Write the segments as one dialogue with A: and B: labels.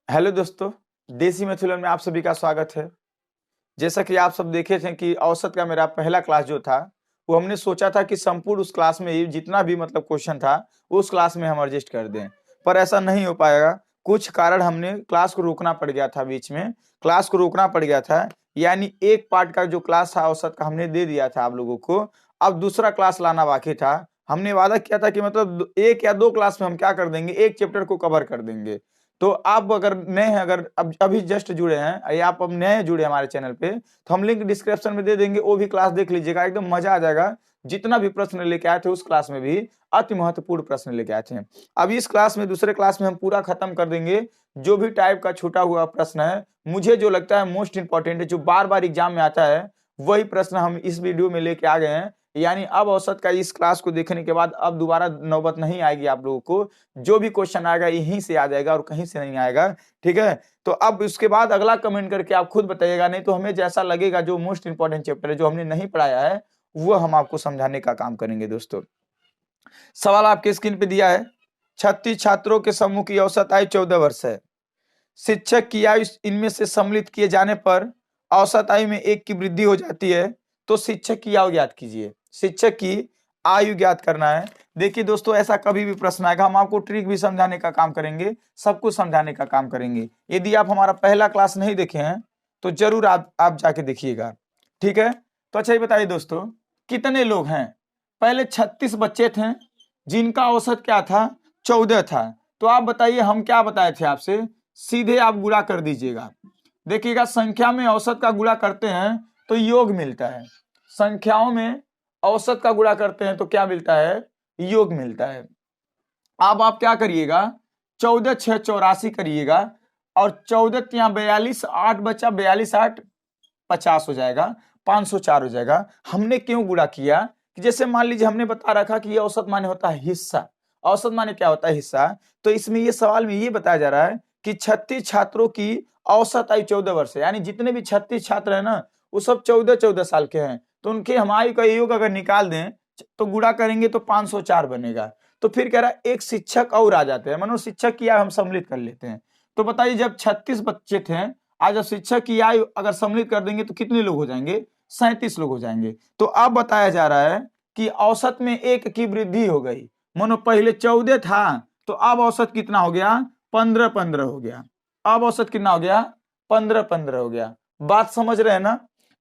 A: Hello दोस्तों, देसी मैथुलन में आप सभी का स्वागत है। जैसा कि आप सब देखे थे कि औसत का मेरा पहला क्लास जो था, वो हमने सोचा था कि संपूर्ण उस क्लास में ही जितना भी मतलब क्वेश्चन था, वो उस क्लास में हम एडजस्ट कर दें। पर ऐसा नहीं हो पाएगा। कुछ कारण हमने क्लास को रोकना पड़ गया था, बीच में क्लास को रोकना पड़ गया था। यानी एक पार्ट का जो क्लास था औसत का हमने दे दिया था आप लोगों को। अब दूसरा क्लास लाना बाकी था। हमने वादा किया था कि मतलब एक या दो क्लास में हम क्या कर देंगे, एक चैप्टर को कवर कर देंगे। तो आप अगर नए हैं, अगर अब अभी जस्ट जुड़े हैं या आप अब नए जुड़े हमारे चैनल पे, तो हम लिंक डिस्क्रिप्शन में दे देंगे, वो भी क्लास देख लीजिएगा, एकदम मजा आ जाएगा। जितना भी प्रश्न लेके आए थे उस क्लास में भी अति महत्वपूर्ण प्रश्न लेके आए थे। अब इस क्लास में, दूसरे क्लास में हम पूरा खत्म कर देंगे जो भी टाइप का छूटा हुआ प्रश्न है। मुझे जो लगता है मोस्ट इंपॉर्टेंट है, जो बार बार एग्जाम में आता है, वही प्रश्न हम इस वीडियो में लेके आ गए हैं। यानी अब औसत का इस क्लास को देखने के बाद अब दोबारा नौबत नहीं आएगी आप लोगों को। जो भी क्वेश्चन आएगा यहीं से आ जाएगा और कहीं से नहीं आएगा। ठीक है, तो अब उसके बाद अगला कमेंट करके आप खुद बताइएगा, नहीं तो हमें जैसा लगेगा जो मोस्ट इंपॉर्टेंट चैप्टर है, जो हमने नहीं पढ़ाया है, वो हम आपको समझाने का काम करेंगे। दोस्तों, सवाल आपके स्क्रीन पे दिया है। 36 छात्रों के समूह की औसत आयु 14 वर्ष है। शिक्षक की आयु इनमें से सम्मिलित किए जाने पर औसत आयु में 1 की वृद्धि हो जाती है। तो शिक्षक की आयु ज्ञात कीजिए। शिक्षक की आयु ज्ञात करना है। देखिए दोस्तों, ऐसा कभी भी प्रश्न आएगा, हम आपको ट्रिक भी समझाने का काम करेंगे, सब कुछ समझाने का काम करेंगे। यदि आप हमारा पहला क्लास नहीं देखे हैं तो जरूर आप जाके देखिएगा। ठीक है, तो अच्छा ये बताइए दोस्तों, कितने लोग हैं? पहले 36 बच्चे थे जिनका औसत क्या था? 14 था। तो आप बताइए, हम क्या बताए थे आपसे? सीधे आप गुणा कर दीजिएगा। देखिएगा, संख्या में औसत का गुणा करते हैं तो योग मिलता है। संख्याओं में औसत का गुणा करते हैं तो क्या मिलता है? योग मिलता है। अब आप क्या करिएगा, 14 6 84 करिएगा, और 14 यहाँ 42, 8 बचा, 42 8 50 हो जाएगा, 504 हो जाएगा। हमने क्यों गुणा किया कि जैसे मान लीजिए हमने बता रखा कि ये औसत माने होता है हिस्सा। औसत माने क्या होता है? हिस्सा। तो इसमें ये सवाल में ये बताया जा रहा है कि 36 छात्रों की औसत आयु 14 वर्ष है। यानी जितने भी 36 छात्र है ना, वो सब 14 साल के हैं। तो उनके हम आयु का योग अगर निकाल दें तो गुणा करेंगे तो 504 बनेगा। तो फिर कह रहा है एक शिक्षक और आ जाते हैं, मानो शिक्षक की आयु हम सम्मिलित कर लेते हैं। तो बताइए, जब 36 बच्चे थे, आज जब शिक्षक की आयु अगर सम्मिलित कर देंगे तो कितने लोग हो जाएंगे? 37 लोग हो जाएंगे। तो अब बताया जा रहा है कि औसत में 1 की वृद्धि हो गई। मानो पहले 14 था तो अब औसत कितना हो गया? 15 हो गया। अब औसत कितना हो गया? 15 हो गया। बात समझ रहे हैं ना?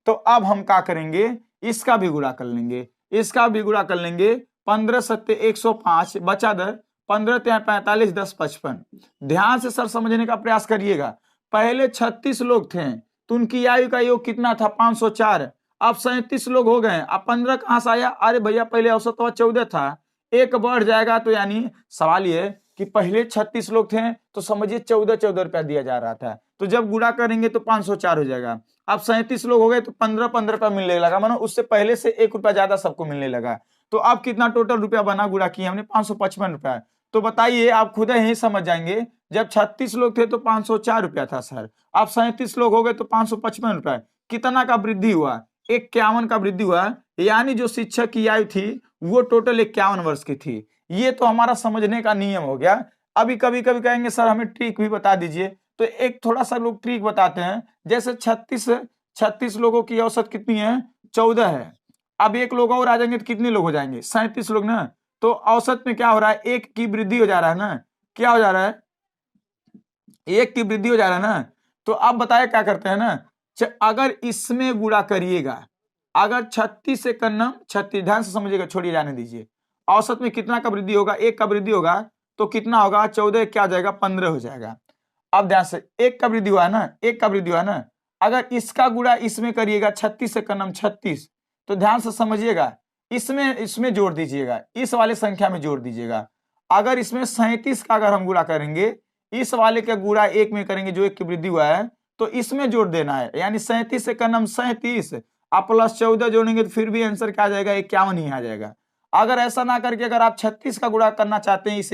A: तो अब हम क्या करेंगे, इसका भी गुणा कर लेंगे, इसका भी गुणा कर लेंगे। 15 सत्ते 105 बचा 10, 15 ત્યાં 45 10 55। ध्यान से सर समझने का प्रयास करिएगा। पहले 36 लोग थे तो उनकी आयु का योग कितना था? 504। अब 37 लोग हो गए। अब 15 कहां से आया? अरे भैया, पहले औसत 14 था, एक बढ़ जाएगा। तो यानी सवाल ये कि पहले 36 लोग थे तो समझिए 14 रुपया दिया जा रहा था, तो जब गुणा करेंगे तो 504 हो जाएगा। अब 37 लोग हो गए तो 15 रुपया मिलने लगा, मानो उससे पहले से 1 रुपया ज्यादा सबको मिलने लगा। तो अब कितना टोटल रुपया बना गुणा किया हमने? 555 रुपया। तो बताइए, आप खुद ही समझ जाएंगे, जब 36 लोग थे तो 504 रुपया था सर, अब 37 लोग हो गए तो 555 रुपया। कितना का वृद्धि हुआ? 51 का वृद्धि हुआ। यानी जो शिक्षक की आयु थी वो टोटल 51 वर्ष की थी। ये तो हमारा समझने का नियम हो गया। अभी कभी कभी कहेंगे सर हमें ट्रिक भी बता दीजिए, तो एक थोड़ा सा लोग ट्रिक बताते हैं। जैसे 36 लोगों की औसत कितनी है? 14 है। अब एक लोग और आ जाएंगे तो कितने लोग हो जाएंगे? 37 लोग ना। तो औसत में क्या हो रहा है? 1 की वृद्धि हो जा रहा है ना। क्या हो जा रहा है? 1 की वृद्धि हो जा रहा है ना। तो अब बताए क्या करते हैं ना, अगर इसमें गुणा करिएगा, अगर 36 से करना, 36 ध्यान से समझिएगा, छोड़िए जाने दीजिए। औसत में कितना का वृद्धि होगा? 1 का वृद्धि होगा तो कितना होगा? 14 क्या हो जाएगा? 15 हो जाएगा। अब ध्यान से, 1 का वृद्धि हुआ है ना, 1 का वृद्धि हुआ है ना। अगर इसका गुणा इसमें करिएगा, 36 से करना 36, तो ध्यान से समझिएगा, इसमें जोड़ दीजिएगा, इस वाले संख्या में जोड़ दीजिएगा। अगर इसमें 37 का अगर हम गुणा करेंगे, इस वाले का गुणा 1 में करेंगे जो 1 की वृद्धि हुआ है, तो इसमें जोड़ देना है। यानी 37 से करना 37, आप प्लस 14 जोड़ेंगे तो फिर भी आंसर क्या आ जाएगा? 51 ही आ जाएगा। अगर ऐसा ना करके अगर आप 36 का गुणा करना चाहते हैं इस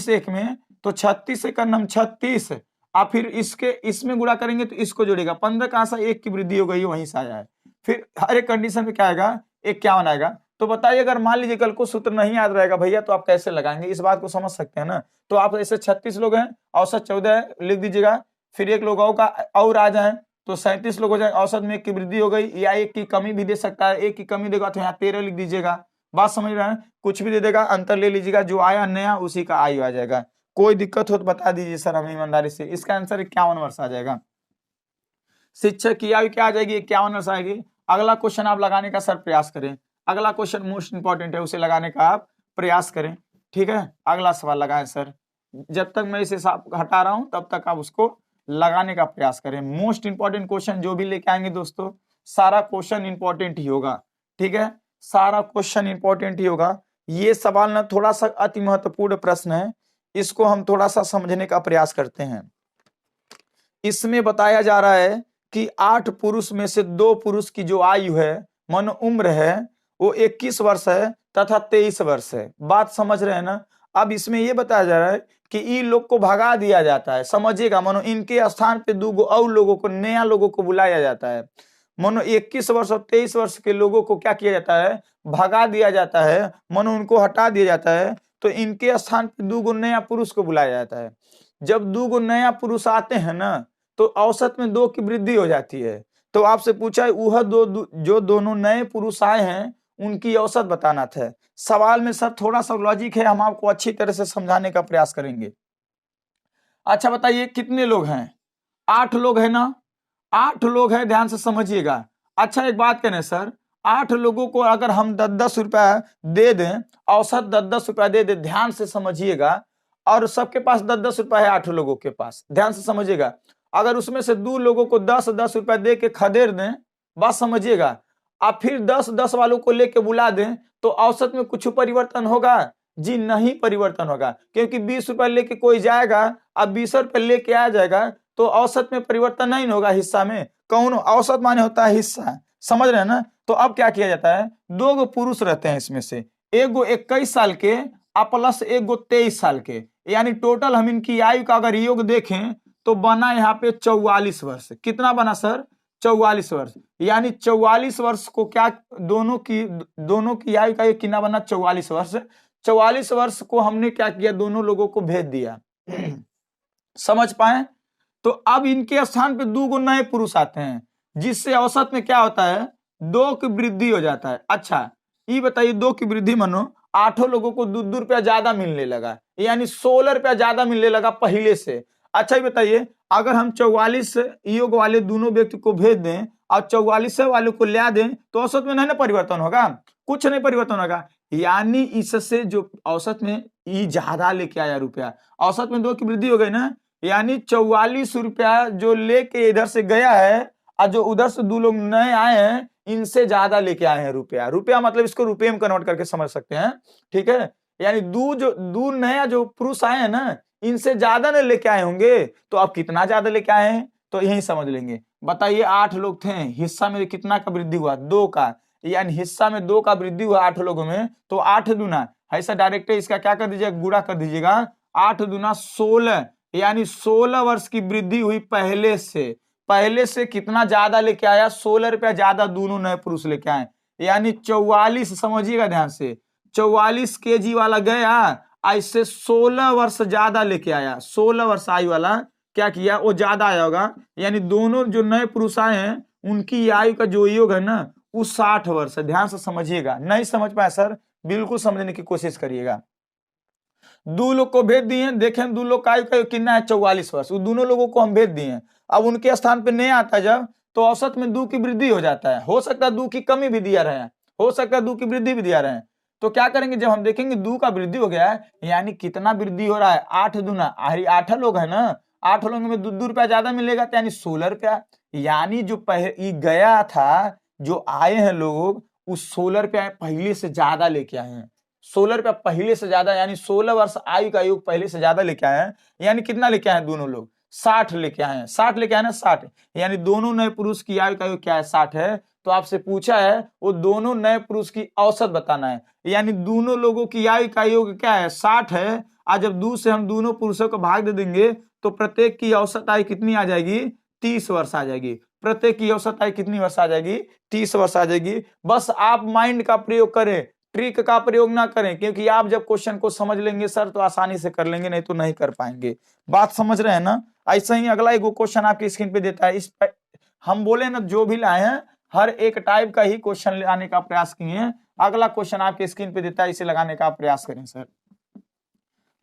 A: एक में, तो 36 से करना 36, आप फिर इसमें गुणा करेंगे तो इसको जोड़ेगा। 15 कहां से? 1 की वृद्धि हो गई, वहीं से आया है। फिर हर एक कंडीशन में क्या आएगा? 51 आएगा। तो बताइए अगर मान लीजिए कल को सूत्र नहीं याद रहेगा भैया तो आप कैसे लगाएंगे, इस बात को समझ सकते हैं ना। तो आप ऐसे 36 लोग हैं, औसत 14 है, लिख दीजिएगा। फिर एक लोगों का और आ जाए तो 37 लोग हो जाए, औसत में 1 की वृद्धि हो गई, या 1 की कमी भी दे सकता है, 1 की कमी देगा तो यहाँ 13 लिख दीजिएगा। बात समझ रहे हैं, कुछ भी दे देगा, अंतर ले लीजिएगा, जो आया नया उसी का आयु आ जाएगा। कोई दिक्कत हो तो बता दीजिए सर हमें ईमानदारी से। इसका आंसर 51 वर्ष आ जाएगा। शिक्षक की आयु क्या आ जाएगी, 51 वर्ष आएगी। अगला क्वेश्चन आप लगाने का सर प्रयास करें, अगला क्वेश्चन मोस्ट इंपॉर्टेंट है, उसे लगाने का आप प्रयास करें, ठीक है। अगला सवाल लगाएं सर, जब तक मैं इसे हटा रहा हूं तब तक आप उसको लगाने का प्रयास करें। मोस्ट इंपॉर्टेंट क्वेश्चन जो भी लेके आएंगे दोस्तों, सारा क्वेश्चन इंपॉर्टेंट ही होगा, ठीक है, सारा क्वेश्चन इंपॉर्टेंट ही होगा। ये सवाल ना थोड़ा सा अति महत्वपूर्ण प्रश्न है, इसको हम थोड़ा सा समझने का प्रयास करते हैं। इसमें बताया जा रहा है कि 8 पुरुष में से 2 पुरुष की जो आयु है, मानो उम्र है, वो 21 वर्ष है तथा 23 वर्ष है। बात समझ रहे हैं ना। अब इसमें ये बताया जा रहा है कि इन लोग को भगा दिया जाता है, समझिएगा, मानो इनके स्थान पे 2 और लोगों को, नया लोगों को बुलाया जाता है। मानो 21 वर्ष और 23 वर्ष के लोगों को क्या किया जाता है, भगा दिया जाता है, मानो उनको हटा दिया जाता है। तो इनके स्थान पे 2 नया पुरुष को बुलाया जाता है। जब 2 नया पुरुष आते हैं ना तो औसत में 2 की वृद्धि हो जाती है। तो आपसे पूछा है वह जो दोनों नए पुरुष आए हैं उनकी औसत बताना था। सवाल में सर थोड़ा सा लॉजिक है, हम आपको अच्छी तरह से समझाने का प्रयास करेंगे। अच्छा बताइए कितने लोग हैं, 8 लोग है ना, 8 लोग हैं, ध्यान से समझिएगा। अच्छा एक बात करें सर, 8 लोगों को अगर हम 10-10 रुपया दे दें, औसत 10-10 रुपया दे दें, ध्यान से समझिएगा, और सबके पास 10-10 रुपया है 8 लोगों के पास, ध्यान से समझिएगा। अगर उसमें से 2 लोगों को 10-10 रुपया दे के खदेड़ दें, बात समझिएगा, आप फिर 10-10 वालों को लेके बुला दें तो औसत में कुछ परिवर्तन होगा? जी नहीं परिवर्तन होगा, क्योंकि 20 रुपया लेके कोई जाएगा, अब 20 रुपया लेके आ जाएगा तो औसत में परिवर्तन नहीं होगा। हिस्सा में कौन, औसत माने होता है हिस्सा, समझ रहे हैं ना। तो अब क्या किया जाता है, 2 पुरुष रहते हैं, इसमें से एक 21 साल के प्लस एक 23 साल के, यानी टोटल हम इनकी आयु का अगर योग देखें तो बना यहाँ पे 44 वर्ष। कितना बना सर, 44 वर्ष। यानी 44 वर्ष को क्या, दोनों की आयु का एक कितना बना, 44 वर्ष। 44 वर्ष को हमने क्या किया, दोनों लोगों को भेज दिया। समझ पाए। तो अब इनके स्थान पे 2 नए पुरुष आते हैं, जिससे औसत में क्या होता है, 2 की वृद्धि हो जाता है। अच्छा ये बताइए, 2 की वृद्धि मानो 8 लोगों को 2 रुपया ज्यादा मिलने लगा, यानी 16 रुपया ज्यादा मिलने लगा पहले से। अच्छा ये बताइए, अगर हम 44 योग वाले दोनों व्यक्ति को भेज दें और 44 वाले को ला दें तो औसत में नहीं ना परिवर्तन होगा, कुछ नहीं परिवर्तन होगा। यानी इससे जो औसत में ये ज्यादा लेके आया रुपया, औसत में 2 की वृद्धि हो गई ना, यानी 44 रुपया जो लेके इधर से गया है और जो उधर से 2 लोग नए आए हैं इनसे ज्यादा लेके आए हैं रुपया। रुपया मतलब इसको रुपये में कन्वर्ट करके समझ सकते हैं, ठीक है। यानी 2 नया जो पुरुष आए हैं ना, इनसे ज्यादा न लेके आए होंगे, तो आप कितना ज्यादा लेके आए हैं तो यही समझ लेंगे। बताइए 8 लोग थे, हिस्सा में कितना का वृद्धि हुआ, 2 का, यानी हिस्सा में 2 का वृद्धि हुआ 8 लोगों में, तो 8 दूना ऐसा डायरेक्ट इसका क्या कर दीजिएगा, गुणा कर दीजिएगा। 8 दूना 16, यानी 16 वर्ष की वृद्धि हुई पहले से कितना ज्यादा लेके आया, 16 रुपया ज्यादा दोनों नए पुरुष लेके आए, यानी 44, समझिएगा ध्यान से, 44 केजी वाला गया, ऐसे 16 वर्ष ज्यादा लेके आया, 16 वर्ष आयु वाला क्या किया, वो ज्यादा आया होगा। यानी दोनों जो नए पुरुष आए हैं उनकी आयु का जो योग है ना वो 60 वर्ष है। ध्यान से समझिएगा, नहीं समझ पाए सर बिल्कुल समझने की कोशिश करिएगा। 2 लोग को भेज दिए, देखें 2 लोग का आयु कितना है, 44 वर्ष, वो दोनों लोगों को हम भेज दिए। अब उनके स्थान पे नया आता है जब, तो औसत में 2 की वृद्धि हो जाता है। हो सकता है 2 की कमी भी दिया रहे हैं, हो सकता है 2 की वृद्धि भी दिया रहे हैं। तो क्या करेंगे, जब हम देखेंगे 2 का वृद्धि हो गया है, यानी कितना वृद्धि हो रहा है, 8 दूना, 8 लोग है ना, 8 लोगों में 2 रुपया ज्यादा मिलेगा, तो यानी 16 रुपया। यानी जो पहले गया था, जो आए हैं लोग, उस 16 रुपया पहले से ज्यादा लेके आए हैं, 16 रुपया पहले से ज्यादा, यानी 16 वर्ष आयु का योग पहले से ज्यादा लेके आए हैं। यानी कितना लेके आए हैं दोनों लोग, 60 लेके आए हैं, 60 लेके आए ना, 60, यानी दोनों नए पुरुष की आयु का योग क्या है, 60 है। तो आपसे पूछा है वो दोनों नए पुरुष की औसत बताना है, यानी दोनों लोगों की आयु का योग क्या है, 60 है। आज जब 2 से हम दोनों पुरुषों को भाग दे देंगे तो प्रत्येक की औसत आयु कितनी आ जाएगी, 30 वर्ष आ जाएगी। प्रत्येक की औसत आयु कितनी वर्ष आ जाएगी? 30 वर्ष आ जाएगी। बस आप माइंड का प्रयोग करें, ट्रिक का प्रयोग ना करें, क्योंकि आप जब क्वेश्चन को समझ लेंगे सर तो आसानी से कर लेंगे, नहीं तो नहीं कर पाएंगे। बात समझ रहे हैं ना? ऐसा ही अगला एक क्वेश्चन आपकी स्क्रीन पे देता है। हम बोले ना जो भी लाए हैं हर एक टाइप का ही क्वेश्चन लाने का प्रयास किए हैं। अगला क्वेश्चन आपके स्क्रीन पे देता है, इसे लगाने का प्रयास करें सर।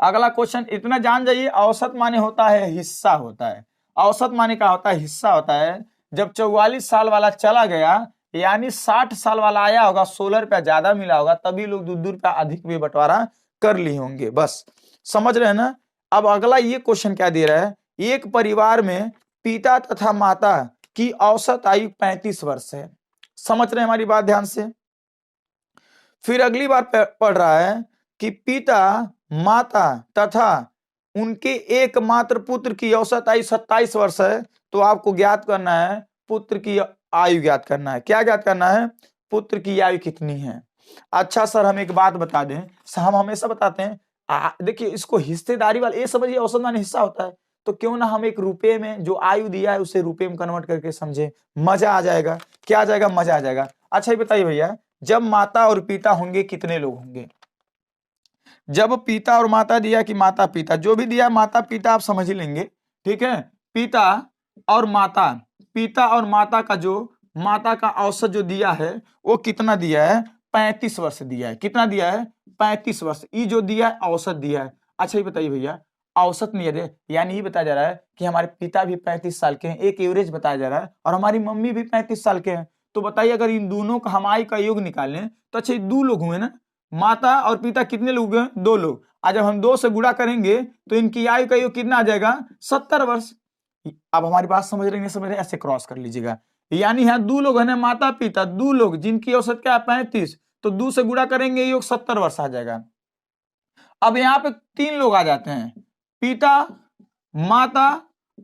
A: अगला क्वेश्चन इतना जान जाइए, औसत माने होता है हिस्सा होता है। औसत माने का होता है हिस्सा होता है। जब 44 साल वाला चला गया यानी 60 साल वाला आया होगा, 16 रुपया ज्यादा मिला होगा, तभी लोग 2 रुपया अधिक भी बंटवारा कर लिए होंगे। बस समझ रहे हैं ना? अब अगला ये क्वेश्चन क्या दे रहा है, एक परिवार में पिता तथा माता की औसत आयु 35 वर्ष है। समझ रहे हैं हमारी बात ध्यान से? फिर अगली बार पढ़ रहा है कि पिता माता तथा उनके एकमात्र पुत्र की औसत आयु 27 वर्ष है। तो आपको ज्ञात करना है पुत्र की आयु ज्ञात करना है। क्या ज्ञात करना है? पुत्र की आयु कितनी है। अच्छा सर हम एक बात बता दें, हम हमेशा बताते हैं देखिए इसको हिस्सेदारी वाले ये समझिए, औसत माने हिस्सा होता है, तो क्यों ना हम एक रुपए में जो आयु दिया है उसे रुपए में कन्वर्ट करके समझे, मजा आ जाएगा। क्या आ जाएगा? मजा आ जाएगा। अच्छा ये बताइए भैया, जब माता और पिता होंगे कितने लोग होंगे? जब पिता और माता दिया कि माता पिता, जो भी दिया माता पिता आप समझ ही लेंगे, ठीक है। पिता और माता का जो माता का औसत जो दिया है वो कितना दिया है? 35 वर्ष दिया है। कितना दिया है? 35 वर्ष। ये जो दिया है औसत दिया है। अच्छा ये बताइए भैया, औसत नहीं है यानी ये बताया जा रहा है कि हमारे पिता भी 35 साल के हैं, एक एवरेज बताया जा रहा है, और हमारी मम्मी भी 35 साल के हैं। तो बताइए अगर इन दोनों का हम आयु का योग निकालें तो अच्छा 2 लोग हुए ना, माता और पिता कितने लोग हैं? 2 लोग। आज जब हम 2 से गुणा करेंगे तो इनकी आयु का योग कितना आ जाएगा? 70 वर्ष। अब हमारी बात समझ रहे हैं? समझ रहे हैं? ऐसे क्रॉस कर लीजिएगा। यानी यहाँ 2 लोग है ना, माता पिता 2 लोग, जिनकी औसत क्या है? 35। तो 2 से गुणा करेंगे योग 70 वर्ष आ जाएगा। अब यहाँ पे 3 लोग आ जाते हैं, पिता माता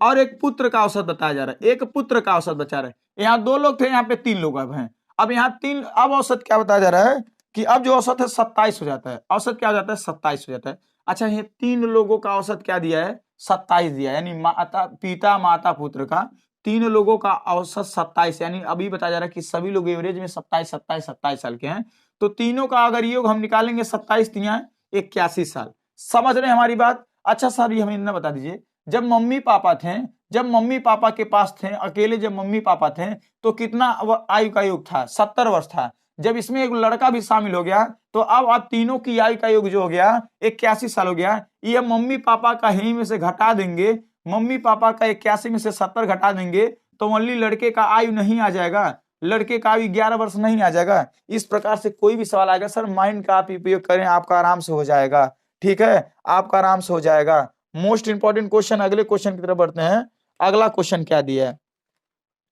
A: और एक पुत्र का औसत बताया जा रहा है, एक पुत्र का औसत बचा रहा है। यहाँ 2 लोग थे, यहाँ पे 3 लोग अब हैं। अब यहाँ 3, अब औसत क्या बताया जा रहा है कि अब जो औसत है 27 हो जाता है। औसत क्या हो जाता है? 27 हो जाता है। अच्छा ये 3 लोगों का औसत क्या दिया है? 27 दिया है। यानी माता पिता माता पुत्र का 3 लोगों का औसत 27, यानी अभी बताया जा रहा है कि सभी लोग एवरेज में 27 साल के हैं। तो तीनों का अगर योग हम निकालेंगे 27 तिया 81 साल। समझ रहे हैं हमारी बात? अच्छा सर ये हमें इतना बता दीजिए, जब मम्मी पापा के पास थे अकेले, जब मम्मी पापा थे तो कितना आयु का योग था? 70 वर्ष था। जब इसमें एक लड़का भी शामिल हो गया तो अब आप तीनों की आयु का योग जो हो गया 81 साल हो गया। ये मम्मी पापा का ही में से घटा देंगे, मम्मी पापा का 81 में से 70 घटा देंगे तो ओनली लड़के का आयु नहीं आ जाएगा, लड़के का आयु 11 वर्ष नहीं आ जाएगा। इस प्रकार से कोई भी सवाल आएगा सर माइंड का आप उपयोग करें, आपका आराम से हो जाएगा। ठीक है, आपका आराम से हो जाएगा। मोस्ट इंपॉर्टेंट क्वेश्चन, अगले क्वेश्चन की तरफ बढ़ते हैं। अगला क्वेश्चन क्या दिया है?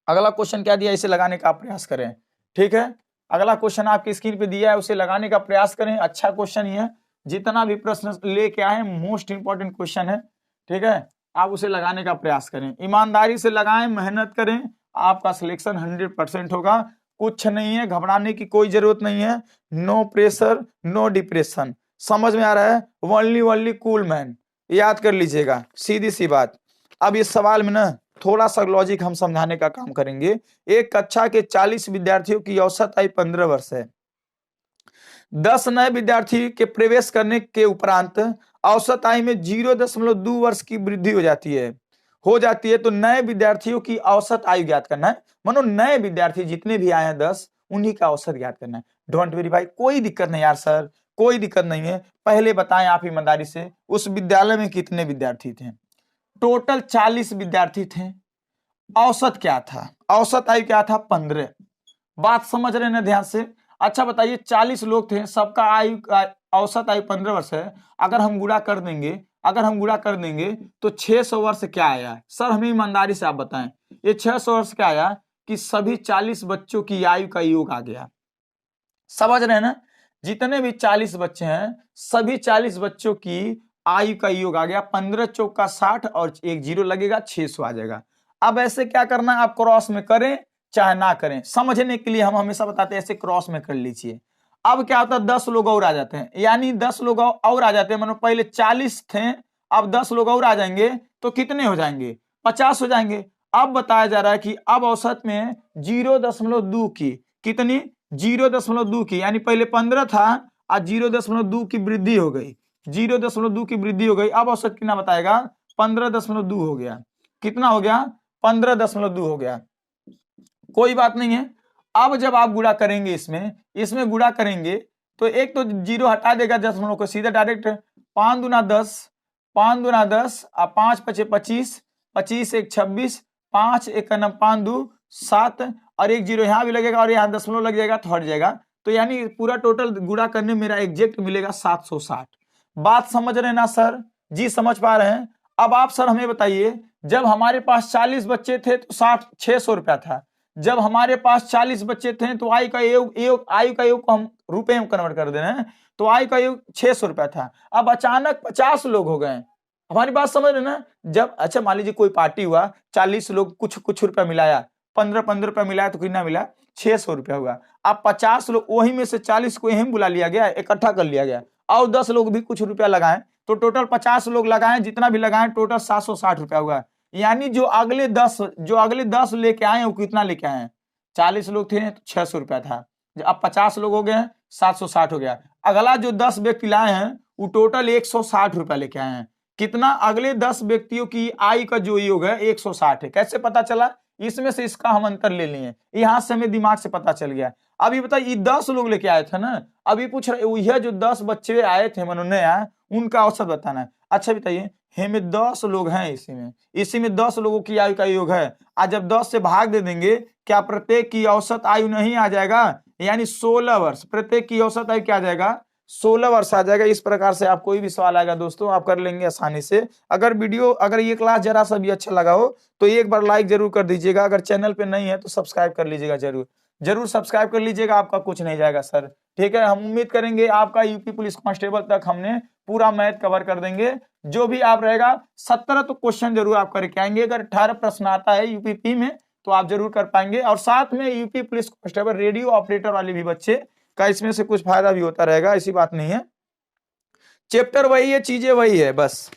A: अगला क्वेश्चन क्या दिया है इसे लगाने का प्रयास करें। ठीक है, अगला क्वेश्चन आपकी स्क्रीन पे दिया है, उसे लगाने का प्रयास करें। अच्छा क्वेश्चन ही है, जितना भी प्रश्न लेके आए मोस्ट इंपॉर्टेंट क्वेश्चन है। ठीक है, आप उसे लगाने का प्रयास करें, ईमानदारी से लगाएं, मेहनत करें, आपका सिलेक्शन 100% होगा। कुछ नहीं है, घबराने की कोई जरूरत नहीं है। No pressure no depression. समझ में आ रहा है? ओनली कूल मैन, याद कर लीजिएगा, सीधी सी बात। अब इस सवाल में ना थोड़ा सा लॉजिक हम समझाने का काम करेंगे। एक कक्षा के 40 विद्यार्थियों की औसत आयु 15 वर्ष है। 10 नए विद्यार्थी के प्रवेश करने के उपरांत औसत आयु में 0.2 वर्ष की वृद्धि हो जाती है। तो नए विद्यार्थियों की औसत आयु ज्ञात करना है। मानो नए विद्यार्थी जितने भी आए हैं 10, उन्हीं का औसत ज्ञात करना है। डोंट वेरी भाई, कोई दिक्कत नहीं यार सर, कोई दिक्कत नहीं है। पहले बताएं आप ईमानदारी से, उस विद्यालय में कितने विद्यार्थी थे? टोटल 40 विद्यार्थी थे। औसत क्या था? औसत आयु क्या था? 15। बात समझ रहे हैं ध्यान से? अच्छा बताइए, 40 लोग थे, सबका आयु औसत आयु 15 वर्ष है। अगर हम गुणा कर देंगे तो 600 वर्ष क्या आया? सर हमें ईमानदारी से आप बताएं, ये 600 वर्ष क्या आया कि सभी 40 बच्चों की आयु का योग आ गया। समझ रहे हैं ना? जितने भी 40 बच्चे हैं, सभी 40 बच्चों की आयु का योग आ गया। 15 चौका 60 और एक जीरो लगेगा, 600 आ जाएगा। अब ऐसे क्या करना है, आप क्रॉस में करें चाहे ना करें, समझने के लिए हम हमेशा बताते हैं ऐसे क्रॉस में कर लीजिए। अब क्या होता है, 10 लोग और आ जाते हैं, यानी 10 लोग और आ जाते हैं। मतलब पहले 40 थे, अब 10 लोग और आ जाएंगे तो कितने हो जाएंगे? 50 हो जाएंगे। अब बताया जा रहा है कि अब औसत में 0.2 की, कितनी 0.2 की, यानी पहले 15 था आज 0.2 की वृद्धि हो गई, 0.2 की वृद्धि हो गई। अब औसत कितना बताएगा, 15.2 हो गया। कितना हो गया, 15.2 हो गया। कोई बात नहीं है। अब जब आप गुणा करेंगे इसमें गुणा करेंगे तो एक तो जीरो हटा देगा दशमलव को, सीधा डायरेक्ट 5 दूना 10, 5 दूना 10 और 5 पचे 25, 25 एक 26, 5 एक 5 2 7 और एक जीरो यहाँ भी लगेगा और यहाँ दशमलव लग जाएगा तो हट जाएगा। तो यानी पूरा टोटल गुणा करने मेरा एग्जैक्ट मिलेगा 760। बात समझ रहे हैं ना सर? जी समझ पा रहे हैं। अब आप सर हमें बताइए, जब हमारे पास 40 बच्चे थे तो 600 रुपया था। जब हमारे पास 40 बच्चे थे तो आयु का योग को हम रुपए में कन्वर्ट कर दे रहे हैं, तो आयु का योग 600 रुपया था। अब अचानक 50 लोग हो गए। हमारी बात समझ रहे ना? जब अच्छा मान लीजिए कोई पार्टी हुआ, 40 लोग कुछ रुपया मिलाया, 15 रुपया मिलाया तो कितना मिला, 600 रुपया हुआ। अब 50 लोग, वही में से 40 को यही बुला लिया गया, इकट्ठा कर लिया गया, और 10 लोग भी कुछ रुपया लगाए, तो टोटल 50 लोग लगाए, जितना भी लगाए टोटल 760 रुपया हुआ। यानी जो अगले 10 लेके आए वो कितना लेके आए हैं, 40 लोग थे तो 600 रुपया था, अब 50 लोग हो गए हैं 760 हो गया। अगला जो 10 व्यक्ति लाए हैं वो टोटल 160 रुपया लेके आए हैं। कितना, अगले 10 व्यक्तियों की आय का जो योग है 160 है। कैसे पता चला, इसमें से इसका हम अंतर ले लिए, यहां से हमें दिमाग से पता चल गया। अभी बताइए 10 लोग लेके आए थे ना, अभी पूछ रहे यह जो 10 बच्चे आए थे मनोनया, उनका औसत बताना है। अच्छा बताइए, हमें 10 लोग हैं, इसी में 10 लोगों की आयु का योग है। आज जब 10 से भाग दे देंगे, क्या प्रत्येक की औसत आयु नहीं आ जाएगा, यानी 16 वर्ष, प्रत्येक की औसत आयु क्या आ जाएगा, 16 वर्ष आ जाएगा। इस प्रकार से आप कोई भी सवाल आएगा दोस्तों आप कर लेंगे आसानी से। अगर ये क्लास जरा सा भी अच्छा लगा हो तो एक बार लाइक जरूर कर दीजिएगा। अगर चैनल पे नहीं है तो सब्सक्राइब कर लीजिएगा, जरूर सब्सक्राइब कर लीजिएगा, आपका कुछ नहीं जाएगा सर। ठीक है, हम उम्मीद करेंगे आपका यूपी पुलिस कांस्टेबल तक हमने पूरा मैथ कवर कर देंगे। जो भी आप रहेगा 17 तो क्वेश्चन जरूर आप करके आएंगे। अगर 18 प्रश्न आता है यूपीपी में तो आप जरूर कर पाएंगे। और साथ में UP police constable radio operator वाले भी बच्चे का इसमें से कुछ फायदा भी होता रहेगा, ऐसी बात नहीं है। चैप्टर वही है, चीजें वही है, बस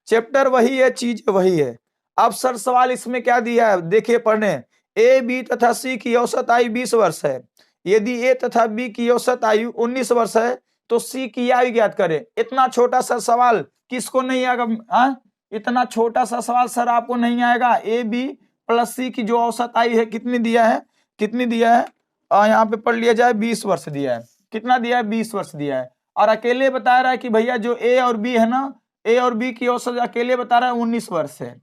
A: चैप्टर वही है, चीज वही है। अब सर सवाल इसमें क्या दिया है देखिए पढ़ने, ए बी तथा सी की औसत आयु 20 वर्ष है। यदि ए तथा बी की औसत आयु 19 वर्ष है तो सी की आयु ज्ञात करें। इतना छोटा सा सवाल किसको नहीं आएगा, इतना छोटा सा सवाल सर आपको नहीं आएगा। ए बी प्लस सी की जो औसत आयु है कितनी दिया है, यहाँ पे पढ़ लिया जाए 20 वर्ष दिया है। कितना दिया है, 20 वर्ष दिया है। और अकेले बता रहा है कि भैया जो ए और बी है ना, ए और बी की औसत अकेले बता रहा है 19 वर्ष है।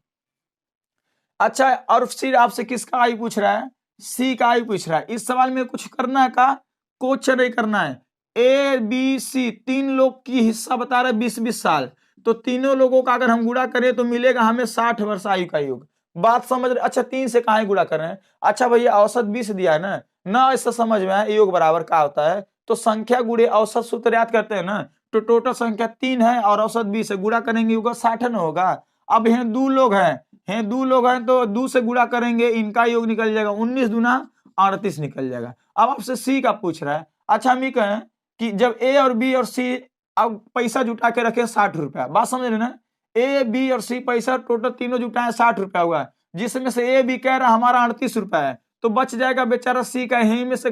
A: अच्छा, और फिर आपसे किसका आयु पूछ रहा है, सी का आयु पूछ रहा है। इस सवाल में कुछ करना है का, कुछ नहीं करना है। ए बी सी तीन लोग की हिस्सा बता रहा है 20-20 साल, तो तीनों लोगों का अगर हम गुणा करें तो मिलेगा हमें 60 वर्ष आयु का योग। बात समझ रहे? अच्छा 3 से कहां गुणा कर रहे हैं, अच्छा भैया औसत 20 दिया है ना ऐसा समझ में आया योग बराबर क्या होता है, तो संख्या गुणे औसत सूत्र याद करते हैं ना, तो टोटल संख्या 3 है और औसत 20 है, गुणा करेंगे योग 60 न होगा। अब यहाँ 2 लोग हैं तो 2 से गुणा करेंगे, इनका योग निकल जाएगा 19 दूना 38 निकल जाएगा। अब आपसे सी का पूछ रहा है। अच्छा हम ये कहें कि जब ए और बी और सी अब पैसा जुटा के रखे 60 रुपया, बात समझ रहे ना, ए बी और सी पैसा टोटल तीनों जुटाए 60 रुपया हुआ, जिसमें से ए बी कह रहा हमारा 38 रुपया है, तो बच जाएगा बेचारा सी का, यहीं में से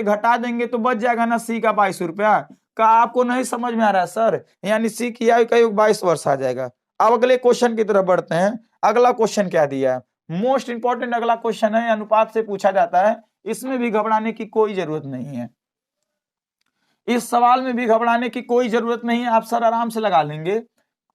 A: घटा देंगे तो बच जाएगा ना सी का 22 रुपया का। आपको नहीं समझ में आ रहा है सर, यानी सी की आयु का योग 22 वर्ष आ जाएगा। अब अगले क्वेश्चन की तरफ बढ़ते हैं। अगला क्वेश्चन क्या दिया है, मोस्ट इंपॉर्टेंट अगला क्वेश्चन है, अनुपात से पूछा जाता है। इसमें भी घबराने की कोई जरूरत नहीं है, इस सवाल में भी घबराने की कोई जरूरत नहीं है, आप सर आराम से लगा लेंगे।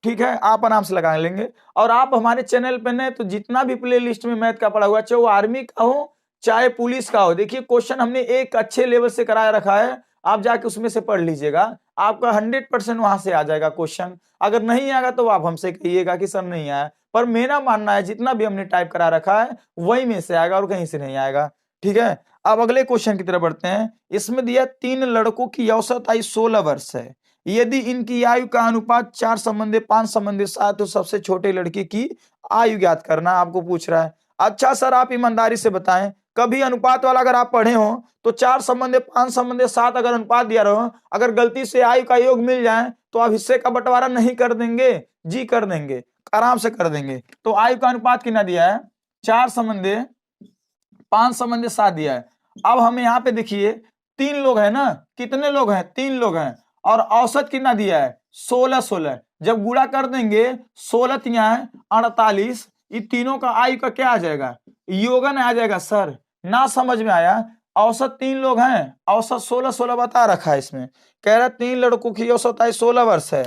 A: ठीक है, आप आराम से लगा लेंगे। और आप हमारे चैनल पे नए तो जितना भी प्ले लिस्ट में मैथ का पढ़ा हुआ, चाहे वो आर्मी का हो चाहे पुलिस का हो, देखिए क्वेश्चन हमने एक अच्छे लेवल से कराया रखा है, आप जाके उसमें से पढ़ लीजिएगा, आपका 100% वहां से आ जाएगा क्वेश्चन। अगर नहीं आएगा तो आप हमसे कहिएगा कि सर नहीं आया, पर मेरा मानना है जितना भी हमने टाइप करा रखा है वही में से आएगा और कहीं से नहीं आएगा। ठीक है, अब अगले क्वेश्चन की तरफ बढ़ते हैं। इसमें दिया 3 लड़कों की औसत आयु 16 वर्ष है। यदि इनकी आयु का अनुपात 4:5:7 तो सबसे छोटे लड़की की आयु ज्ञात करना आपको पूछ रहा है। अच्छा सर आप ईमानदारी से बताएं, कभी अनुपात वाला अगर आप पढ़े हो तो 4:5:7 अगर अनुपात दिया रहो, अगर गलती से आयु का योग मिल जाए तो आप हिस्से का बंटवारा नहीं कर देंगे? जी कर देंगे। आराम से कर देंगे। तो आयु का अनुपात कितना दिया है, 4:5:7 दिया है। अब हमें यहाँ पे देखिए 3 लोग हैं ना, कितने लोग हैं, 3 लोग हैं, और औसत कितना दिया है, 16:16। जब गुणा कर देंगे 16 यहाँ है 48, ये तीनों का आयु का क्या आ जाएगा, योगन आ जाएगा। सर ना समझ में आया, औसत 3 लोग हैं, औसत 16-16 बता रखा है इसमें, कह रहा 3 लड़कों की औसत आयु 16 वर्ष है।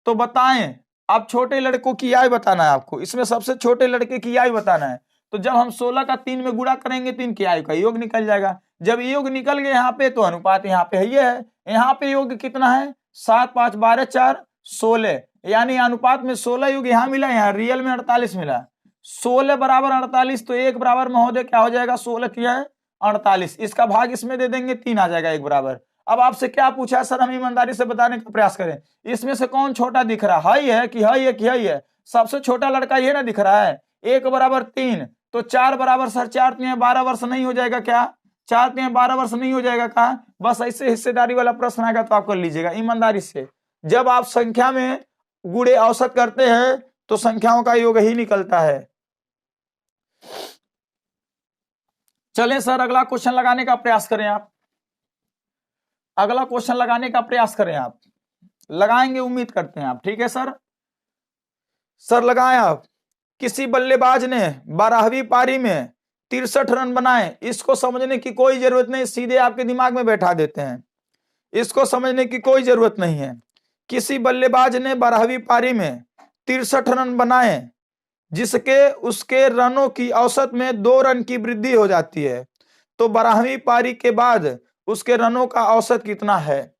A: तो बताएं, अब छोटे लड़कों की आयु बताना है आपको, इसमें सबसे छोटे लड़के की आयु बताना है। तो जब हम 16 का 3 में गुणा करेंगे तो इनकी आयु का योग निकल जाएगा। जब योग निकल गया यहाँ पे तो अनुपात यहाँ पे है, यहाँ पे योग कितना है, 7 5 12 4 16, यानी अनुपात में 16 योग यहाँ मिला, यहाँ रियल में 48 मिला। 16 बराबर 48, तो 1 बराबर महोदय क्या हो जाएगा, 16 किया है 48, इसका भाग इसमें दे देंगे, 3 आ जाएगा 1 बराबर। अब आपसे क्या पूछा है सर, हम ईमानदारी से बताने का प्रयास करें, इसमें से कौन छोटा दिख रहा है, हाई है कि हाई है कि हाई है, सबसे छोटा लड़का ये ना दिख रहा है। 1 बराबर 3, तो 4 बराबर सर 4 3 12 वर्ष नहीं हो जाएगा क्या, 4 3 12 वर्ष नहीं हो जाएगा कहा। बस ऐसे हिस्सेदारी वाला प्रश्न आएगा तो आप कर लीजिएगा ईमानदारी से। जब आप संख्या में गुणे औसत करते हैं तो संख्याओं का योग ही निकलता है। चलें सर अगला क्वेश्चन लगाने का प्रयास करें आप, अगला क्वेश्चन लगाने का प्रयास करें आप, लगाएंगे उम्मीद करते हैं आप, ठीक है सर। सर लगाएं आप, किसी बल्लेबाज ने 12वीं पारी में 63 रन बनाए, इसको समझने की कोई जरूरत नहीं, सीधे आपके दिमाग में बैठा देते हैं, इसको समझने की कोई जरूरत नहीं है। किसी बल्लेबाज ने 12वीं पारी में 63 रन बनाए, जिसके उसके रनों की औसत में 2 रन की वृद्धि हो जाती है, तो 12वीं पारी के बाद उसके रनों का औसत कितना है।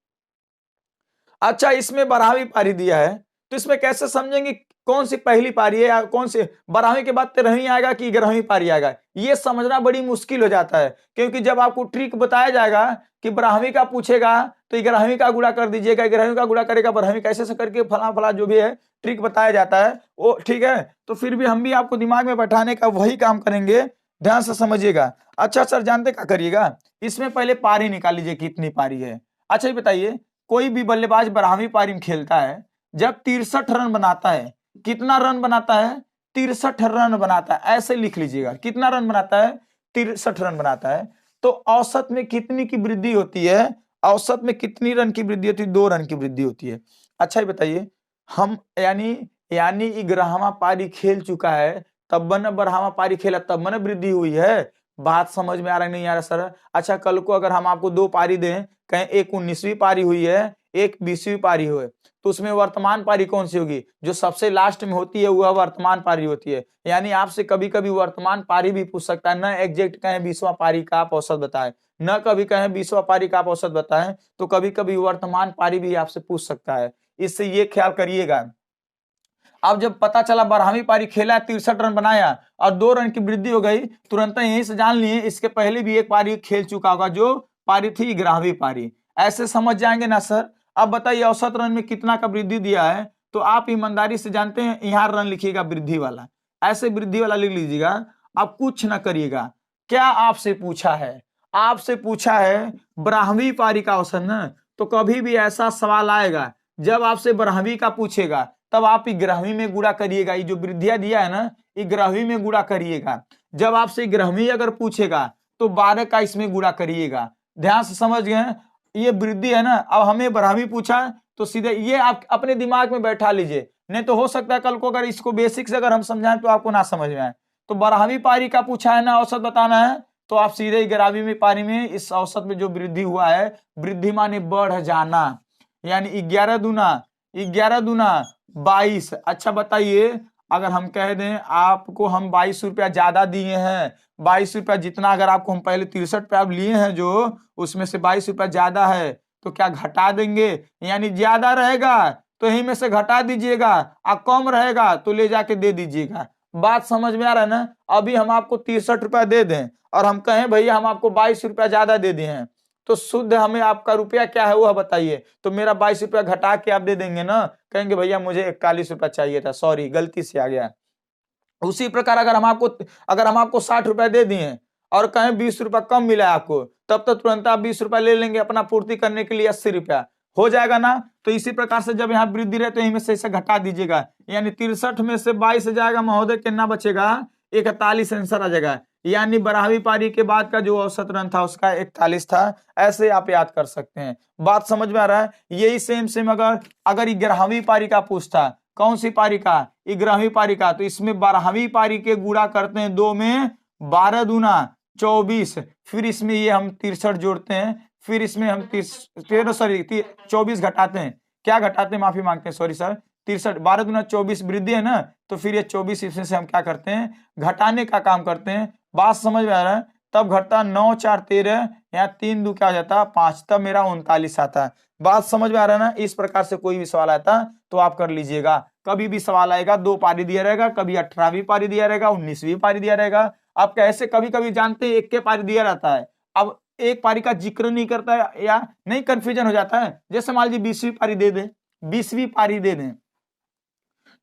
A: अच्छा, इसमें 12वीं पारी दिया है तो इसमें कैसे समझेंगे कौन सी पहली पारी है या कौन सी 12वीं के बाद 13वीं आएगा कि 11वीं पारी आएगा, ये समझना बड़ी मुश्किल हो जाता है। क्योंकि जब आपको ट्रिक बताया जाएगा कि 12वीं का पूछेगा तो 11वीं का गुणा कर दीजिएगा, 11वीं का गुणा करेगा 12वीं का, ऐसे करके फला फला जो भी है ट्रिक बताया जाता है वो ठीक है। तो फिर भी हम भी आपको दिमाग में बैठाने का वही काम करेंगे, ध्यान से समझिएगा। अच्छा सर जानते क्या करिएगा, इसमें पहले पारी निकाल लीजिए कितनी पारी है। अच्छा ये बताइए, कोई भी बल्लेबाज 12वीं पारी में खेलता है, जब 63 रन बनाता है, कितना रन बनाता है, 63 रन बनाता है, ऐसे लिख लीजिएगा, कितना रन बनाता है, 63 रन बनाता है। तो औसत में कितनी की वृद्धि होती है, औसत में कितनी रन की वृद्धि होती है, 2 रन की वृद्धि होती है। अच्छा ये बताइए, हम यानी 11वां पारी खेल चुका है, तब न 12वां पारी खेला तब न वृद्धि हुई है। बात समझ में आ रहा नहीं आ रहा सर। अच्छा कल को अगर हम आपको 2 पारी दें, कहें एक 19वीं पारी हुई है, एक 20वीं पारी हुई, तो उसमें वर्तमान पारी कौन सी होगी, जो सबसे लास्ट में होती है वह वर्तमान पारी होती है। यानी आपसे कभी कभी वर्तमान पारी भी पूछ सकता है, न एग्जैक्ट कहें 20वां पारी का आप औसत बताएं, न कभी कहें 20वां पारी का आप औसत बताएं, तो कभी कभी वर्तमान पारी भी आपसे पूछ सकता है, इससे ये ख्याल करिएगा। अब जब पता चला 12वीं पारी खेला, 63 रन बनाया और 2 रन की वृद्धि हो गई, तुरंत यहीं से जान लिए इसके पहले भी एक पारी खेल चुका होगा, जो पारी थी 11वीं पारी, ऐसे समझ जाएंगे ना सर। अब बताइए औसत रन में कितना का वृद्धि दिया है, तो आप ईमानदारी से जानते हैं, यहाँ रन लिखिएगा वृद्धि वाला, ऐसे वृद्धि वाला लिख लीजिएगा। अब कुछ ना करिएगा, क्या आपसे पूछा है, आपसे पूछा है 12वीं पारी का औसत न, तो कभी भी ऐसा सवाल आएगा जब आपसे 12वीं का पूछेगा तब आप 11वीं में गुणा करिएगा, ये जो वृद्धियां दिया है ना 11वीं में गुणा करिएगा। जब आपसे 11वीं अगर पूछेगा तो 12 का इसमें गुणा करिएगा। ध्यान से समझ गए, ये वृद्धि है ना। अब हमें 12वीं पूछा तो सीधे ये आप अपने दिमाग में बैठा लीजिए, नहीं तो हो सकता है कल को अगर इसको बेसिक से अगर हम समझाएं तो आपको ना समझ में आए। तो 12वीं पारी का पूछा है ना, औसत बताना है, तो आप सीधे 11वीं पारी में इस औसत में जो वृद्धि हुआ है, वृद्धि माने बढ़ जाना, यानी 11 दूना 22। अच्छा बताइए, अगर हम कह दें आपको हम 22 रुपया ज्यादा दिए हैं, 22 रुपया जितना अगर आपको हम पहले 63 पे आप लिए हैं जो, उसमें से 22 रुपया ज्यादा है, तो क्या घटा देंगे, यानी ज्यादा रहेगा तो यहीं में से घटा दीजिएगा, और कम रहेगा तो ले जाके दे दीजिएगा। बात समझ में आ रहा है ना। अभी हम आपको 63 रुपया दे दें और हम कहें भैया हम आपको 22 रुपया ज्यादा दे दिए हैं, तो शुद्ध हमें आपका रुपया क्या है वो बताइए, तो मेरा 22 रुपया घटा के आप दे देंगे ना, कहेंगे भैया मुझे 41 रुपया चाहिए था, सॉरी गलती से आ गया। उसी प्रकार अगर हम आपको 60 रुपया दे दिए और कहें 20 रुपया कम मिला आपको, तब तो तुरंत आप 20 रुपया ले लेंगे अपना पूर्ति करने के लिए 80 रुपया। हो जाएगा ना। तो इसी प्रकार से जब यहाँ वृद्धि रहे तो यहीं में से इसे घटा दीजिएगा, यानी 63 में से 22 जाएगा महोदय, कितना बचेगा 41 आंसर आ जाएगा। यानी 12वीं पारी के बाद का जो औसत रन था उसका 41 था। ऐसे आप याद कर सकते हैं। बात समझ में आ रहा है। यही सेम सेम अगर 11वीं पारी का पूछता, कौन सी पारी का, 11वीं पारी का, तो इसमें 12वीं पारी के गुणा करते हैं 2 में, 12 दूना 24, फिर इसमें ये हम 63 जोड़ते हैं, फिर इसमें हम 24 घटाते हैं। क्या घटाते हैं, माफी मांगते हैं, सॉरी सर, 63, 12 दूना 24 वृद्धि है ना, तो फिर ये 24 इसमें से हम क्या करते हैं, घटाने का काम करते हैं। बात समझ में आ रहा है। तब घटता 9 4 13, यहाँ 3 2 क्या हो जाता 5, तब मेरा 39 आता है। बात समझ में आ रहा है ना। इस प्रकार से कोई भी सवाल आता तो आप कर लीजिएगा। कभी भी सवाल आएगा 2 पारी दिया रहेगा, कभी 18वीं पारी दिया रहेगा, 19वीं पारी दिया रहेगा। आप कैसे कभी कभी जानते हैं 1 के पारी दिया रहता है, अब एक पारी का जिक्र नहीं करता है या नहीं, कंफ्यूजन हो जाता है। जैसे मान लीजिए 20वीं पारी दे दें, 20वीं पारी दे दें,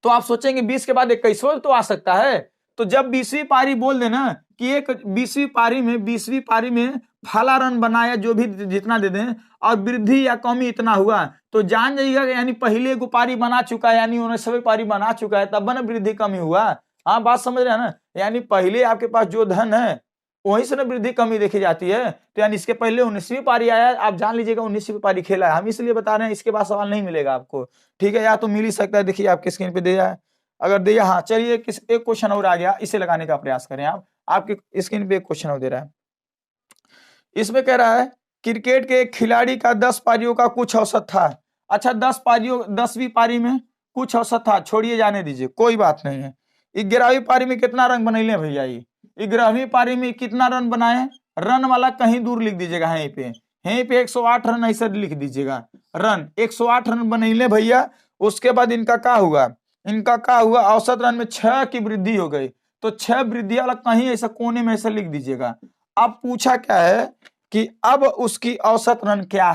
A: तो आप सोचेंगे 20 के बाद 21वां तो आ सकता है। तो जब 20वीं पारी बोल देना कि एक 20वीं पारी में फला रन बनाया, जो भी जितना दे दें, और वृद्धि या कमी इतना हुआ, तो जान जाइएगा यानी पहले को पारी बना चुका है, यानी 19वीं पारी बना चुका है, तब ना वृद्धि कमी हुआ। हाँ, बात समझ रहे हैं ना। यानी पहले आपके पास जो धन है वहीं से ना वृद्धि कमी देखी जाती है। तो यानी इसके पहले 19वीं पारी आया, आप जान लीजिएगा 19वीं पारी खेला है। हम इसलिए बता रहे हैं, इसके बाद सवाल नहीं मिलेगा आपको, ठीक है। या तो मिल ही सकता है, देखिए आपके स्क्रीन पे दिया है, अगर दिया, हाँ चलिए एक क्वेश्चन और आ गया, इसे लगाने का प्रयास करें आप। आपके स्क्रीन पे एक क्वेश्चन और दे रहा है, इसमें कह रहा है क्रिकेट के एक खिलाड़ी का 10 पारियों का कुछ औसत था। अच्छा, 10वीं पारी में कुछ औसत था, छोड़िए जाने दीजिए, कोई बात नहीं है। 11वीं पारी में कितना रन बनैले भैया, ये 11वीं पारी में कितना रन बनाए, रन वाला कहीं दूर लिख दीजिएगा, यहीं पे 108 रन ऐसे लिख दीजिएगा, रन 108 रन बनैले भैया। उसके बाद इनका क्या हुआ, औसत रन में 6 की वृद्धि हो गई, तो 6 वृद्धि वाला कहीं ऐसा कोने में ऐसा लिख दीजिएगा। अब पूछा क्या है कि अब उसकी औसत रन क्या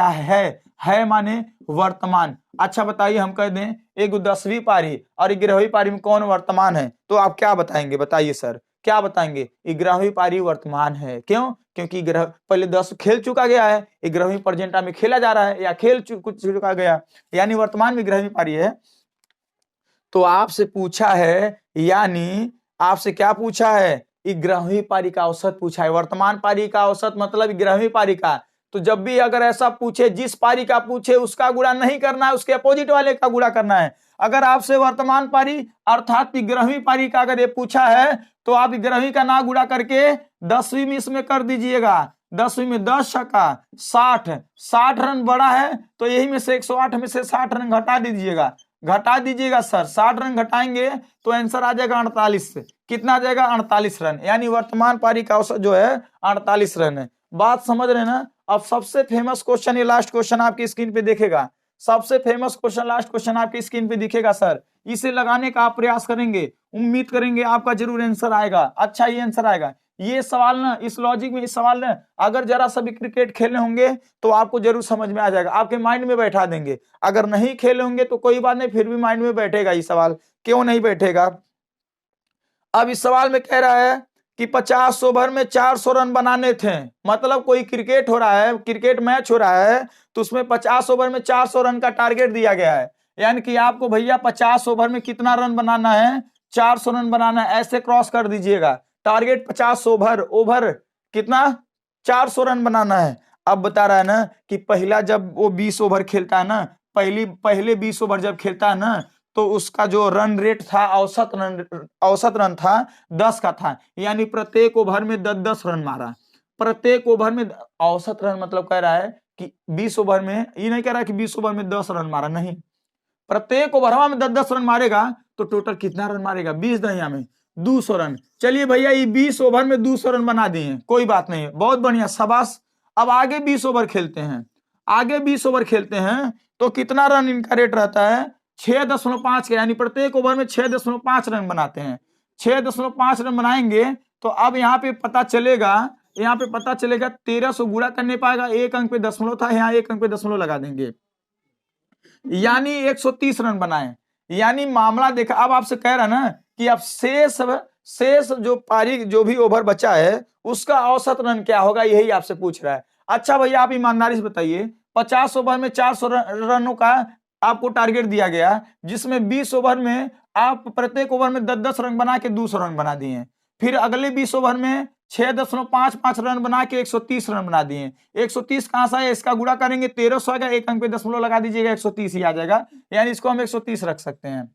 A: है, है माने वर्तमान। अच्छा बताइए, हम कह दें एक 10वीं पारी और 11वीं पारी में कौन वर्तमान है, तो आप क्या बताएंगे, बताइए सर, क्या बताएंगे, 11वीं पारी वर्तमान है। क्यों, क्योंकि पहले 10 खेल चुका गया है, 11वीं प्रजेंटा में खेला जा रहा है या खेल चुका गया, यानी वर्तमान में 11वीं पारी है। तो आपसे पूछा है, यानी आपसे क्या पूछा है, 11वीं पारी का औसत पूछा है। वर्तमान पारी का औसत मतलब 11वीं पारी का। तो जब भी अगर ऐसा पूछे, जिस पारी का पूछे उसका गुणा नहीं करना है, उसके अपोजिट वाले का गुणा करना है। अगर आपसे वर्तमान पारी अर्थात 11वीं पारी का अगर ये पूछा है, तो आप 11वीं का ना गुणा करके 10वीं में इसमें कर दीजिएगा। 10वीं में 10 छक्का 60 रन बड़ा है, तो यही में से 108 में से 60 रन घटा दीजिएगा सर। 60 रन घटाएंगे तो आंसर आ जाएगा 48। कितना आ जाएगा, 48 रन। यानी वर्तमान पारी का औसत जो है 48 रन है। बात समझ रहे हैं ना। अब सबसे फेमस क्वेश्चन, ये लास्ट क्वेश्चन आपकी स्क्रीन पे देखेगा, सबसे फेमस क्वेश्चन, लास्ट क्वेश्चन आपकी स्क्रीन पे दिखेगा सर। इसे लगाने का आप प्रयास करेंगे, उम्मीद करेंगे आपका जरूर आंसर आएगा। अच्छा, ये आंसर आएगा। ये सवाल ना, इस लॉजिक में, इस सवाल ना अगर जरा सा भी क्रिकेट खेले होंगे तो आपको जरूर समझ में आ जाएगा, आपके माइंड में बैठा देंगे। अगर नहीं खेले होंगे तो कोई बात नहीं, फिर भी माइंड में बैठेगा ये सवाल। क्यों नहीं बैठेगा। अब इस सवाल में कह रहा है कि 50 ओवर में 400 रन बनाने थे। मतलब कोई क्रिकेट हो रहा है, क्रिकेट मैच हो रहा है, तो उसमें 50 ओवर में 400 रन का टारगेट दिया गया है। यानी कि आपको भैया 50 ओवर में कितना रन बनाना है, 400 रन बनाना है। ऐसे क्रॉस कर दीजिएगा, टारगेट 50 ओवर कितना, 400 रन बनाना है। अब बता रहा है ना कि पहला जब वो 20 ओवर खेलता है ना, पहले 20 ओवर जब खेलता है ना, तो उसका जो रन रेट था, औसत रन था 10 का था। यानी प्रत्येक ओवर में 10 रन मारा, प्रत्येक ओवर में। औसत रन मतलब कह रहा है कि 20 ओवर में, ये नहीं कह रहा है कि 20 ओवर में 10 रन मारा, नहीं, प्रत्येक ओवर में 10 रन मारेगा तो टोटल कितना रन मारेगा, 20 दहिया में 200 रन। चलिए भैया, ये 20 ओवर में 200 रन बना दिए, कोई बात नहीं, बहुत बढ़िया, शाबाश। अब आगे 20 ओवर खेलते हैं, तो कितना रन इनका रेट रहता है, 6.5 के, यानी प्रत्येक ओवर में 6.5 रन बनाते हैं। 6.5 रन बनाएंगे तो अब यहाँ पे पता चलेगा 1300 गुणा करने पाएगा, एक अंक पे दशमलव था, यहाँ एक अंक पे दशमलव लगा देंगे, यानी 130 रन बनाए। यानी मामला देखा। अब आपसे कह रहा ना कि अब शेष जो पारी, जो भी ओवर बचा है, उसका औसत रन क्या होगा, यही आपसे पूछ रहा है। अच्छा भैया आप ईमानदारी से बताइए, 50 ओवर में 400 रनों का आपको टारगेट दिया गया, जिसमें 20 ओवर में आप प्रत्येक ओवर में 10-10 रन बना के 200 रन बना दिए। फिर अगले 20 ओवर में 6.55 रन बना के 130 रन बना दिए। 130 कहां से आया, इसका गुणा करेंगे 1300 आएगा, एक अंक पे दशमलव लगा दीजिएगा, 130 ही आ जाएगा, यानी इसको हम 130 रख सकते हैं।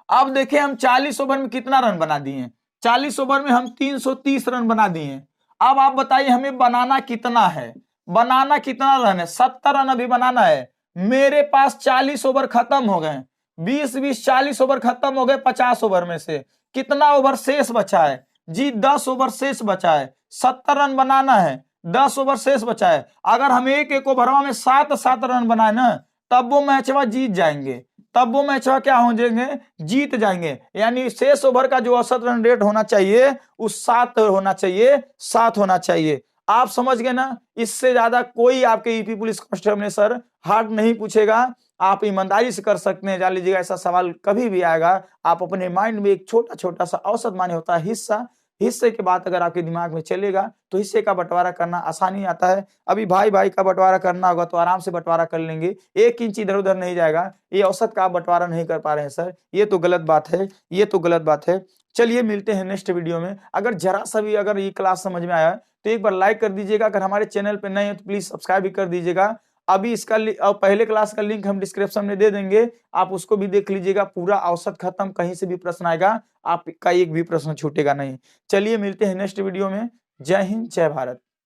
A: अब देखें हम 40 ओवर में कितना रन बना दिए, 40 ओवर में हम 330 रन बना दिए। अब आप बताइए हमें बनाना कितना है, बनाना कितना रन है, 70 रन अभी बनाना है। मेरे पास 40 ओवर खत्म हो गए, 20-20 40 ओवर खत्म हो गए 50 ओवर में से। कितना ओवर शेष बचा है जी, 10 ओवर शेष बचा है। 70 रन बनाना है, 10 ओवर शेष बचा है। अगर हम एक ओवरवा में 7-7 रन बनाए ना, तब वो मैचवा जीत जाएंगे, तब वो मैचवा क्या हो जाएंगे, जीत जाएंगे। यानी शेष ओवर का जो औसत रन रेट होना चाहिए वो 7 होना चाहिए, 7 होना चाहिए। आप समझ गए ना, इससे ज्यादा कोई आपके यूपी पुलिस कांस्टेबल ने सर हार्ड नहीं पूछेगा। आप ईमानदारी से कर सकते हैं, जान लीजिएगा ऐसा सवाल कभी भी आएगा, आप अपने माइंड में एक छोटा छोटा सा औसत माने होता है हिस्सा, हिस्से के बाद अगर आपके दिमाग में चलेगा तो हिस्से का बंटवारा करना आसानी आता है। अभी भाई भाई का बंटवारा करना होगा तो आराम से बंटवारा कर लेंगे, 1 इंच इधर उधर नहीं जाएगा। ये औसत का बंटवारा नहीं कर पा रहे हैं सर, ये तो गलत बात है, ये तो गलत बात है। चलिए मिलते हैं नेक्स्ट वीडियो में। अगर जरा सा भी अगर ये क्लास समझ में आया तो एक बार लाइक कर दीजिएगा, अगर हमारे चैनल पे नए हैं तो प्लीज सब्सक्राइब भी कर दीजिएगा। अभी इसका पहले क्लास का लिंक हम डिस्क्रिप्शन में दे देंगे, आप उसको भी देख लीजिएगा। पूरा औसत खत्म, कहीं से भी प्रश्न आएगा, आपका एक भी प्रश्न छूटेगा नहीं। चलिए मिलते हैं नेक्स्ट वीडियो में। जय हिंद, जय भारत।